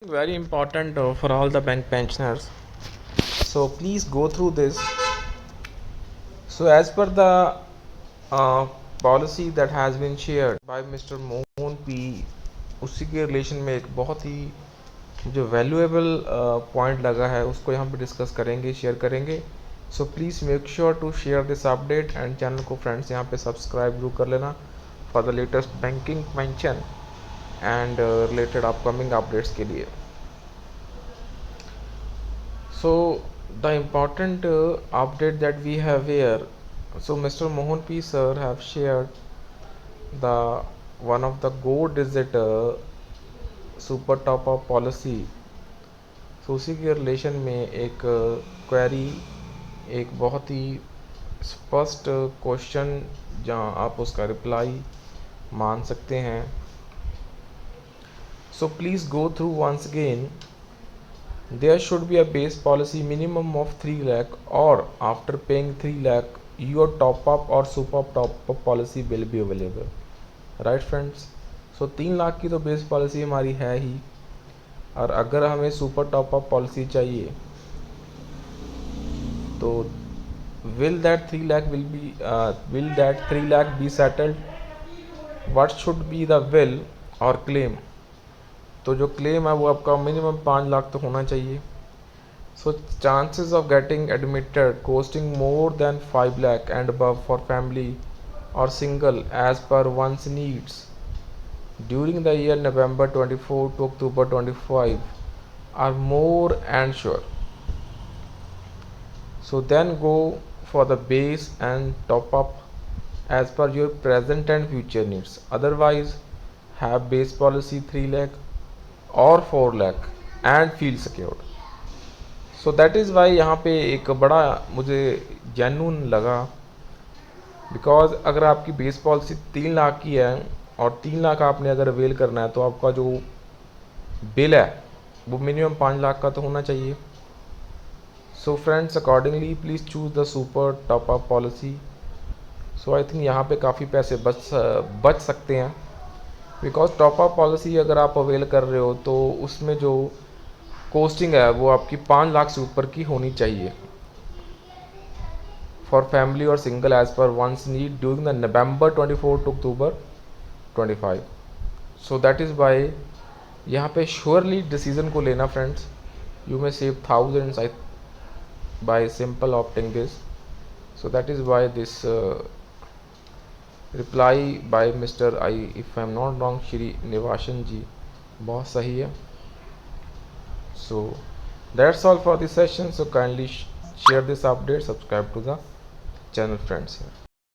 Very important for all the bank pensioners. So please go through this. So as per the uh, policy that has been shared by Mr. Mohan P, उसी के relation में एक बहुत ही जो valuable point लगा है उसको यहाँ पे डिस्कस करेंगे, शेयर करेंगे. So please make sure to share this update and channel को फ्रेंड्स यहाँ पे सब्सक्राइब जरूर कर लेना for the latest banking pension and related upcoming updates के लिए. So the important update that we have here, so Mr. Mohan P sir have shared the one of the gold digit super top up policy. So उसी के relation में एक query, एक बहुत ही स्पष्ट question जहाँ आप उसका रिप्लाई मान सकते हैं. So please go through once again. There should be a base policy minimum of 3 lakh or after paying 3 lakh your top up or super top up policy will be available. Right friends? So 3 lakh की तो base policy हमारी है ही, और अगर हमें super top up policy चाहिए तो will that 3 lakh be settled? What should be the will or claim? तो जो क्लेम है वो आपका मिनिमम 5 लाख तो होना चाहिए. So chances of getting admitted costing more than 5 lakh and above for family or single as per one's needs during the year November 24 to October 25 are more and sure. So then go for the base and top up as per your present and future needs. Otherwise have base policy 3 lakh or 4 lakh and feel secured. So that is why यहाँ पे एक बड़ा मुझे genuine लगा, because अगर आपकी base policy 3 lakh की है और 3 लाख आपने अगर अवेल करना है तो आपका जो बिल है वो मिनिमम 5 लाख का तो होना चाहिए. So friends accordingly please choose the super top up policy. So I think यहाँ पे काफ़ी पैसे बच सकते हैं, बिकॉज टॉप अप पॉलिसी अगर आप अवेल कर रहे हो तो उसमें जो कोस्टिंग है वो आपकी 5 लाख से ऊपर की होनी चाहिए फॉर फैमिली और सिंगल एज पर once need during the November 24 to October 25. So that is by यहाँ पे श्योरली डिसीजन को लेना friends. You may save thousands by simple opting this. So that is by this reply by mister I if I am not wrong Srinivasan ji बहुत सही है. So that's all for the session. So kindly share this update, subscribe to the channel friends here.